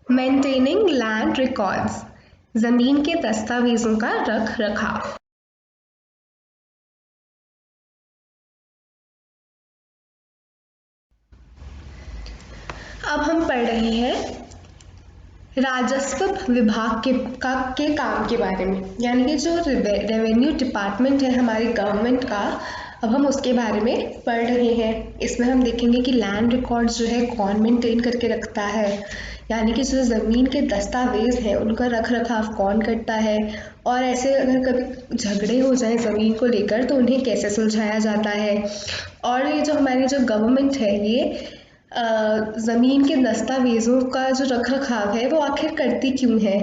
Maintaining land records, जमीन के दस्तावेजों का रख रखाव। अब हम पढ़ रहे हैं राजस्व विभाग के काम के बारे में, यानी कि जो रेवेन्यू डिपार्टमेंट है हमारी गवर्नमेंट का, अब हम उसके बारे में पढ़ रहे हैं। इसमें हम देखेंगे कि लैंड रिकॉर्ड्स जो है कौन मेंटेन करके रखता है, यानी कि जो ज़मीन के दस्तावेज हैं उनका रख रखाव कौन करता है, और ऐसे अगर कभी झगड़े हो जाए ज़मीन को लेकर तो उन्हें कैसे सुलझाया जाता है, और ये जो हमारी जो गवर्नमेंट है ये ज़मीन के दस्तावेज़ों का जो रख रखाव है वो आखिर करती क्यों है,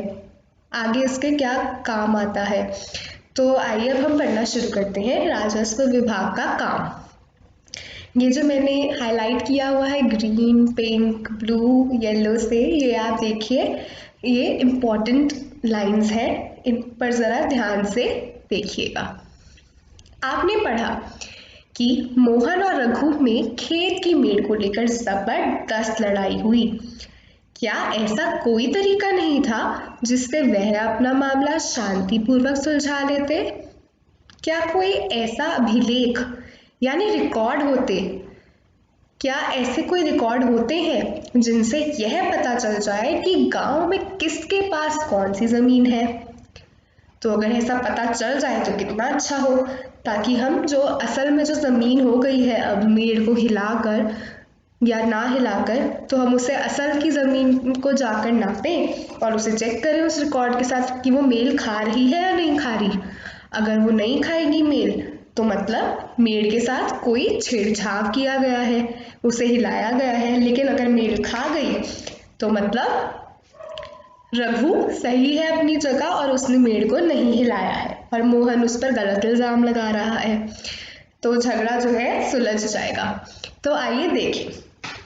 आगे इसके क्या काम आता है। तो आइए अब हम पढ़ना शुरू करते हैं राजस्व विभाग का काम। ये जो मैंने हाईलाइट किया हुआ है ग्रीन, पिंक, ब्लू, येलो से, ये आप देखिए, ये इम्पोर्टेंट लाइंस हैं, इन पर ज़रा ध्यान से देखिएगा। आपने पढ़ा कि मोहन और रघु में खेत की मेड़ को लेकर जबरदस्त लड़ाई हुई। क्या ऐसा कोई तरीका नहीं था जिससे वह अपना मामला शांतिपूर्वक सुलझा लेते? क्या कोई ऐसा अभिलेख यानी रिकॉर्ड होते, क्या ऐसे कोई रिकॉर्ड होते हैं जिनसे यह पता चल जाए कि गांव में किसके पास कौन सी जमीन है? तो अगर ऐसा पता चल जाए तो कितना अच्छा हो, ताकि हम जो असल में जो ज़मीन हो गई है अब मेड़ को हिलाकर या ना हिलाकर, तो हम उसे असल की ज़मीन को जाकर नापें और उसे चेक करें उस रिकॉर्ड के साथ कि वो मेल खा रही है या नहीं खा रही। अगर वो नहीं खाएगी मेल तो मतलब मेड़ के साथ कोई छेड़छाड़ किया गया है, उसे हिलाया गया है। लेकिन अगर मेल खा गई तो मतलब रघु सही है अपनी जगह और उसने मेड़ को नहीं हिलाया है और मोहन उस पर गलत इल्जाम लगा रहा है, तो झगड़ा जो है सुलझ जाएगा। तो आइए देखें,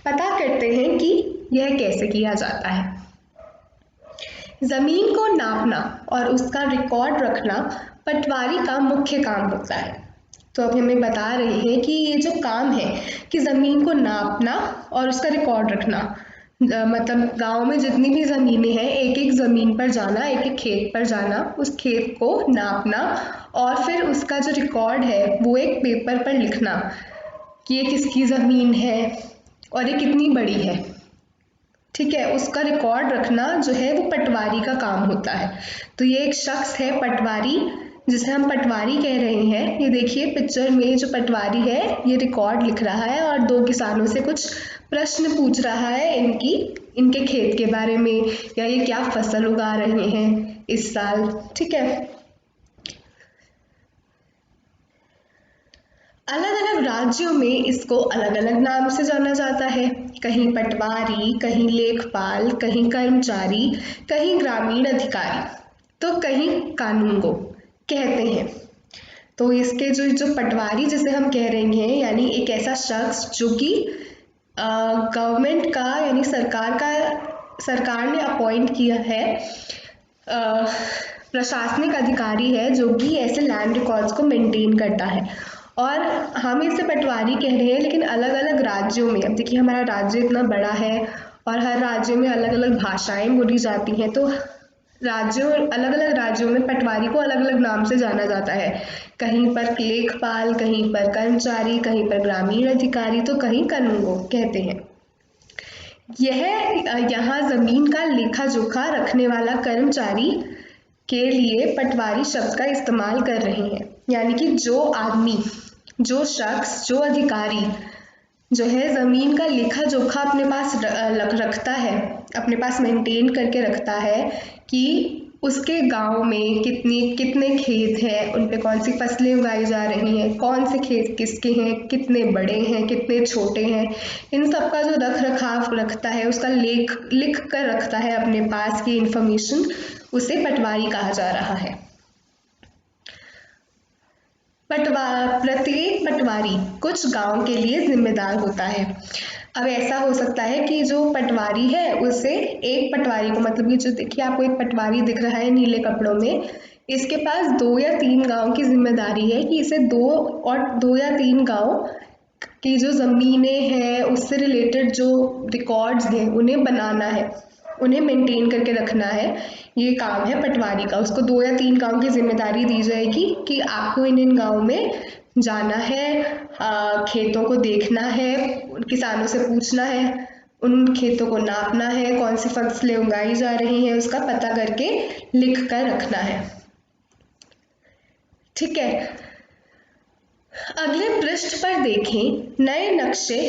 पता करते हैं कि यह कैसे किया जाता है। जमीन को नापना और उसका रिकॉर्ड रखना पटवारी का मुख्य काम होता है। तो अभी हमें बता रहे हैं कि ये जो काम है कि जमीन को नापना और उसका रिकॉर्ड रखना, मतलब गांव में जितनी भी ज़मीनें हैं एक एक ज़मीन पर जाना, एक एक खेत पर जाना, उस खेत को नापना और फिर उसका जो रिकॉर्ड है वो एक पेपर पर लिखना कि ये किसकी ज़मीन है और ये कितनी बड़ी है। ठीक है, उसका रिकॉर्ड रखना जो है वो पटवारी का काम होता है। तो ये एक शख्स है पटवारी, जिसे हम पटवारी कह रहे हैं। ये देखिए पिक्चर में जो पटवारी है ये रिकॉर्ड लिख रहा है और दो किसानों से कुछ प्रश्न पूछ रहा है इनके खेत के बारे में, या ये क्या फसल उगा रहे हैं इस साल। ठीक है, अलग अलग राज्यों में इसको अलग अलग नाम से जाना जाता है, कहीं पटवारी, कहीं लेखपाल, कहीं कर्मचारी, कहीं ग्रामीण अधिकारी, तो कहीं कानूनगो कहते हैं। तो इसके जो जो पटवारी जिसे हम कह रहे हैं, यानी एक ऐसा शख्स जो कि गवर्नमेंट का यानी सरकार ने अपॉइंट किया है, प्रशासनिक अधिकारी है जो कि ऐसे लैंड रिकॉर्ड्स को मेंटेन करता है। और हम इसे पटवारी कह रहे हैं, लेकिन अलग अलग राज्यों में, अब देखिए हमारा राज्य इतना बड़ा है और हर राज्य में अलग अलग भाषाएं बोली जाती हैं, तो अलग अलग राज्यों में पटवारी को अलग अलग नाम से जाना जाता है। कहीं पर लेखपाल, कहीं पर कर्मचारी, कहीं पर ग्रामीण अधिकारी, तो कहीं कानूनगो कहते हैं। यह यहाँ जमीन का लेखा जोखा रखने वाला कर्मचारी के लिए पटवारी शब्द का इस्तेमाल कर रहे हैं, यानी कि जो आदमी, जो शख्स, जो अधिकारी जो है ज़मीन का लेखा जोखा अपने पास रखता है, अपने पास मेंटेन करके रखता है कि उसके गांव में कितने खेत हैं, उन पे कौन सी फसलें उगाई जा रही हैं, कौन से खेत किसके हैं, कितने बड़े हैं, कितने छोटे हैं, इन सब का जो रख रखाव रखता है, उसका लिख कर रखता है अपने पास की इंफॉर्मेशन, उसे पटवारी कहा जा रहा है। प्रत्येक पटवारी कुछ गांव के लिए जिम्मेदार होता है। अब ऐसा हो सकता है कि जो पटवारी है उसे एक पटवारी को, मतलब ये जो देखिए आपको एक पटवारी दिख रहा है नीले कपड़ों में, इसके पास 2 या 3 गांव की जिम्मेदारी है कि इसे 2 या 3 गांव की जो ज़मीनें हैं उससे रिलेटेड जो रिकॉर्ड्स हैं उन्हें बनाना है, उन्हें मेंटेन करके रखना है, ये काम है पटवारी का। उसको 2 या 3 काम की जिम्मेदारी दी जाएगी कि आपको इन गाँव में जाना है, खेतों को देखना है, किसानों से पूछना है, उन खेतों को नापना है, कौन सी फसलें उगाई जा रही हैं उसका पता करके लिख कर रखना है। ठीक है, अगले पृष्ठ पर देखें नए नक्शे।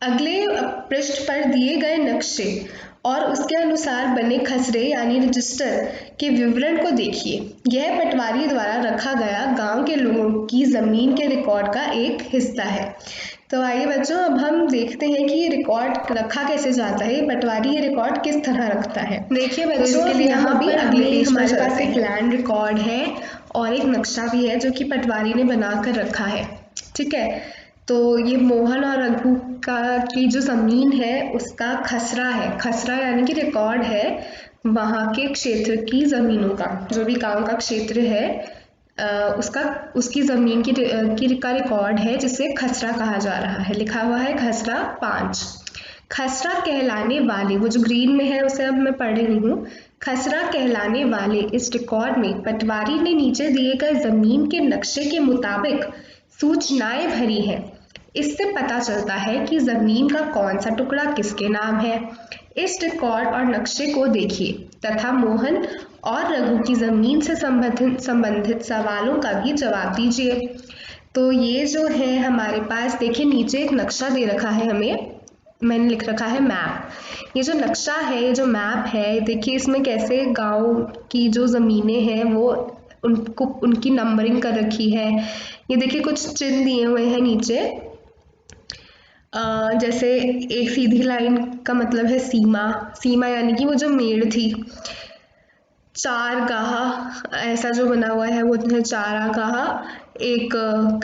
अगले पृष्ठ पर दिए गए नक्शे और उसके अनुसार बने खसरे यानी रजिस्टर के विवरण को देखिए। यह पटवारी द्वारा रखा गया गांव के लोगों की जमीन के रिकॉर्ड का एक हिस्सा है। तो आइए बच्चों, अब हम देखते हैं कि ये रिकॉर्ड रखा कैसे जाता है, पटवारी ये रिकॉर्ड किस तरह रखता है। देखिए बच्चों, इसके लिए यहाँ भी अगले पेज हमारे पास एक लैंड रिकॉर्ड है और एक नक्शा भी है जो कि पटवारी ने बना कर रखा है। ठीक है, तो ये मोहन और रघु की जो ज़मीन है उसका खसरा है। खसरा यानी कि रिकॉर्ड है वहाँ के क्षेत्र की ज़मीनों का, जो भी गांव का क्षेत्र है उसकी ज़मीन का रिकॉर्ड है, जिसे खसरा कहा जा रहा है। लिखा हुआ है खसरा 5। खसरा कहलाने वाले, वो जो ग्रीन में है उसे अब मैं पढ़ रही हूँ। खसरा कहलाने वाले इस रिकॉर्ड में पटवारी ने नीचे दिए गए ज़मीन के नक्शे के मुताबिक सूचनाएं भरी हैं। इससे पता चलता है कि ज़मीन का कौन सा टुकड़ा किसके नाम है। इस रिकॉर्ड और नक्शे को देखिए तथा मोहन और रघु की ज़मीन से संबंधित सवालों का भी जवाब दीजिए। तो ये जो है हमारे पास, देखिए नीचे एक नक्शा दे रखा है हमें, मैंने लिख रखा है मैप। ये जो नक्शा है, ये जो मैप है, देखिए इसमें कैसे गांव की जो ज़मीनें हैं वो उनकी नंबरिंग कर रखी है। ये देखिए कुछ चिन्ह दिए हुए हैं नीचे, जैसे एक सीधी लाइन का मतलब है सीमा। सीमा यानी कि वो जो मेड़ थी, चारगाह ऐसा जो बना हुआ है वो है चारागाह। एक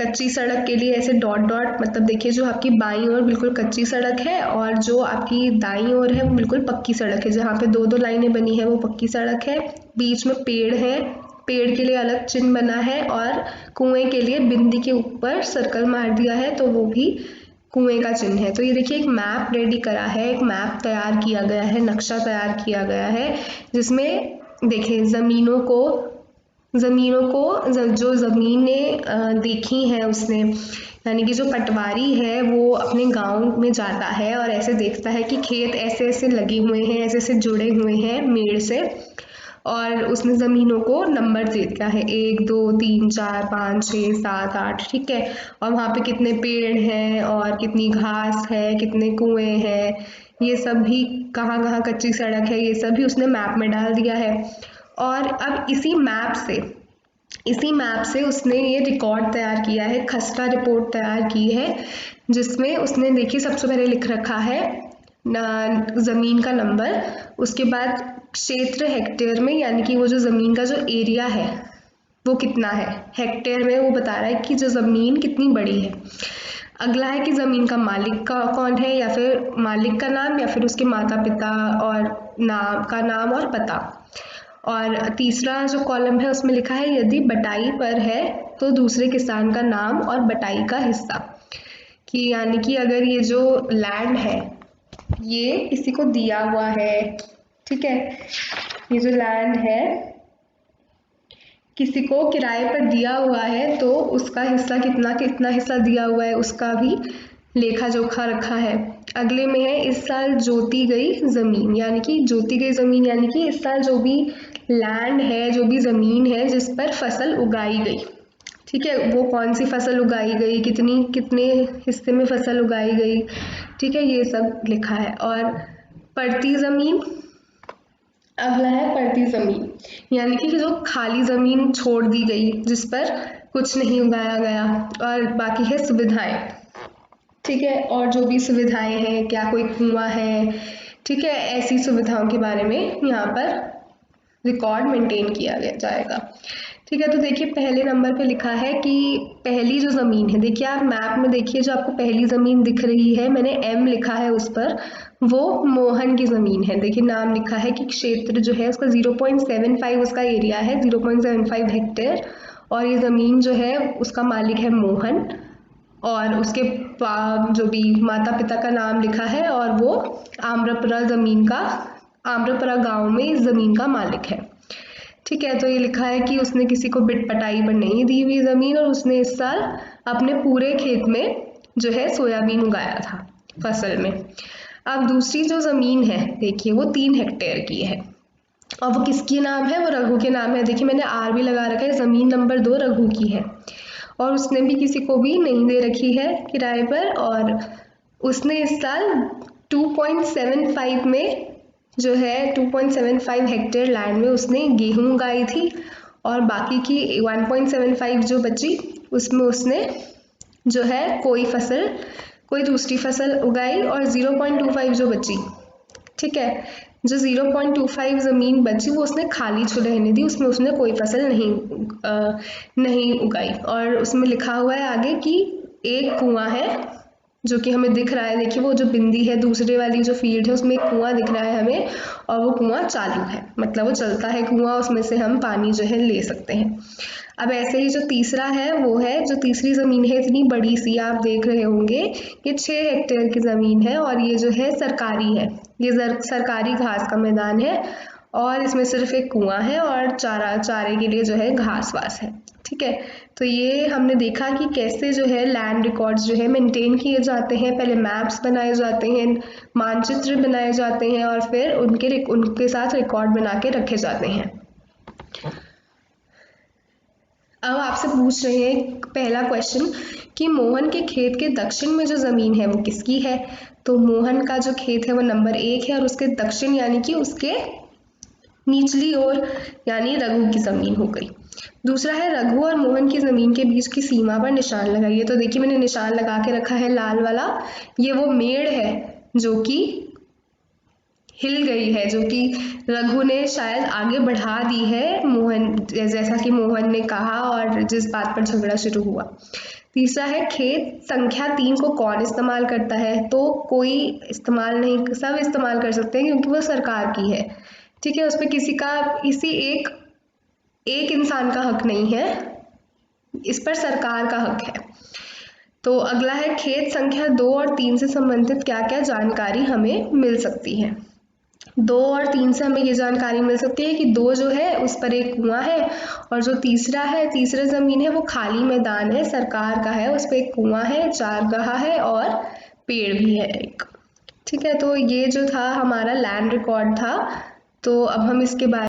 कच्ची सड़क के लिए ऐसे डॉट डॉट, मतलब देखिए जो आपकी बाईं ओर बिल्कुल कच्ची सड़क है और जो आपकी दाईं ओर है वो बिल्कुल पक्की सड़क है। जहाँ पे 2-2 लाइनें बनी है वो पक्की सड़क है। बीच में पेड़ है, पेड़ के लिए अलग चिन्ह बना है और कुएं के लिए बिंदी के ऊपर सर्कल मार दिया है तो वो भी कुएं का चिन्ह है। तो ये देखिए एक मैप रेडी करा है, एक मैप तैयार किया गया है, नक्शा तैयार किया गया है, जिसमें देखिए ज़मीनों को जो ज़मीनें देखी हैं उसने, यानी कि जो पटवारी है वो अपने गांव में जाता है और ऐसे देखता है कि खेत ऐसे ऐसे लगे हुए हैं, ऐसे ऐसे जुड़े हुए हैं मेड़ से, और उसने ज़मीनों को नंबर दे दिया है 1 2 3 4 5 6 7 8। ठीक है, और वहाँ पे कितने पेड़ हैं और कितनी घास है, कितने कुएं हैं, ये सब भी, कहाँ कहाँ कच्ची सड़क है, ये सब भी उसने मैप में डाल दिया है। और अब इसी मैप से उसने ये रिकॉर्ड तैयार किया है, खसरा रिपोर्ट तैयार की है, जिसमें उसने देखिए सबसे पहले लिख रखा है ज़मीन का नंबर, उसके बाद क्षेत्र हेक्टेयर में, यानी कि वो जो ज़मीन का जो एरिया है वो कितना है हेक्टेयर में, वो बता रहा है कि जो ज़मीन कितनी बड़ी है। अगला है कि ज़मीन का मालिक का कौन है, या फिर मालिक का नाम या फिर उसके माता पिता और नाम और पता। और तीसरा जो कॉलम है उसमें लिखा है यदि बटाई पर है तो दूसरे किसान का नाम और बटाई का हिस्सा, कि यानी कि अगर ये जो लैंड है ये किसी को दिया हुआ है, ठीक है, ये जो लैंड है किसी को किराए पर दिया हुआ है तो उसका हिस्सा कितना हिस्सा दिया हुआ है उसका भी लेखा जोखा रखा है। अगले में है इस साल जोती गई ज़मीन, यानी कि जोती गई ज़मीन यानी कि इस साल जो भी लैंड है, जो भी ज़मीन है जिस पर फसल उगाई गई, ठीक है, वो कौन सी फसल उगाई गई, कितने हिस्से में फसल उगाई गई, ठीक है, ये सब लिखा है। और पड़ती ज़मीन, अगला है पड़ती ज़मीन, यानी कि जो खाली ज़मीन छोड़ दी गई जिस पर कुछ नहीं उगाया गया। और बाकी है सुविधाएं, ठीक है, और जो भी सुविधाएं हैं, क्या कोई कुआं है, ठीक है, ऐसी सुविधाओं के बारे में यहाँ पर रिकॉर्ड मेंटेन किया जाएगा। ठीक है, तो देखिए पहले नंबर पे लिखा है कि पहली जो ज़मीन है, देखिए आप मैप में देखिए जो आपको पहली ज़मीन दिख रही है, मैंने M लिखा है उस पर, वो मोहन की ज़मीन है। देखिए नाम लिखा है कि क्षेत्र जो है उसका 0.75 उसका एरिया है, 0.75 हेक्टेयर, और ये ज़मीन जो है उसका मालिक है मोहन, और उसके जो भी माता पिता का नाम लिखा है और वो आम्रपुरा ज़मीन का आम्रपरा गांव में इस ज़मीन का मालिक है। ठीक है, तो ये लिखा है कि उसने किसी को बिट पटाई पर नहीं दी हुई ज़मीन और उसने इस साल अपने पूरे खेत में जो है सोयाबीन उगाया था फसल में। अब दूसरी जो ज़मीन है देखिए वो 3 हेक्टेयर की है और वो किसकी नाम है, वो रघु के नाम है। देखिए मैंने आर भी लगा रखा है, ज़मीन नंबर 2 रघु की है और उसने भी किसी को भी नहीं दे रखी है किराए पर और उसने इस साल 2.75 में जो है 2.75 हेक्टेयर लैंड में उसने गेहूं उगाई थी और बाकी की 1.75 जो बची उसमें उसने जो है कोई दूसरी फसल उगाई और 0.25 जो बची, ठीक है, जो 0.25 ज़मीन बची वो उसने खाली रहने दी, उसमें उसने कोई फसल नहीं उगाई। और उसमें लिखा हुआ है आगे कि एक कुआं है जो कि हमें दिख रहा है, देखिए वो जो बिंदी है दूसरे वाली जो फील्ड है उसमें एक कुआं दिख रहा है हमें और वो कुआं चालू है, मतलब वो चलता है कुआं, उसमें से हम पानी जो है ले सकते हैं। अब ऐसे ही जो तीसरा है वो है, जो तीसरी ज़मीन है इतनी बड़ी सी आप देख रहे होंगे, ये 6 हेक्टेयर की ज़मीन है और ये जो है सरकारी है, ये सरकारी घास का मैदान है और इसमें सिर्फ एक कुआं है और चारे के लिए जो है घास वास है। ठीक है, तो ये हमने देखा कि कैसे जो है लैंड रिकॉर्ड्स जो है मेंटेन किए जाते हैं। पहले मैप्स बनाए जाते हैं, मानचित्र बनाए जाते हैं और फिर उनके साथ रिकॉर्ड बना के रखे जाते हैं। अब आपसे पूछ रहे हैं पहला क्वेश्चन कि मोहन के खेत के दक्षिण में जो ज़मीन है वो किसकी है। तो मोहन का जो खेत है वो नंबर 1 है और उसके दक्षिण यानी कि उसके निचली ओर यानी रघु की ज़मीन हो गई। दूसरा है रघु और मोहन की ज़मीन के बीच की सीमा पर निशान लगाइए। तो देखिए मैंने निशान लगा के रखा है लाल वाला, ये वो मेड़ है जो कि हिल गई है, जो कि रघु ने शायद आगे बढ़ा दी है मोहन, जैसा कि मोहन ने कहा और जिस बात पर झगड़ा शुरू हुआ। तीसरा है खेत संख्या 3 को कौन इस्तेमाल करता है। तो कोई इस्तेमाल नहीं, सब इस्तेमाल कर सकते हैं क्योंकि वो सरकार की है। ठीक है, उस पर किसी एक इंसान का हक नहीं है, इस पर सरकार का हक है। तो अगला है खेत संख्या 2 और 3 से संबंधित क्या क्या जानकारी हमें मिल सकती है। 2 और 3 से हमें ये जानकारी मिल सकती है कि 2 जो है उस पर एक कुआं है और जो तीसरा ज़मीन है वो खाली मैदान है, सरकार का है, उस पर एक कुआं है, चारगाह है और पेड़ भी है एक। ठीक है, तो ये जो था हमारा लैंड रिकॉर्ड था। तो अब हम इसके बारे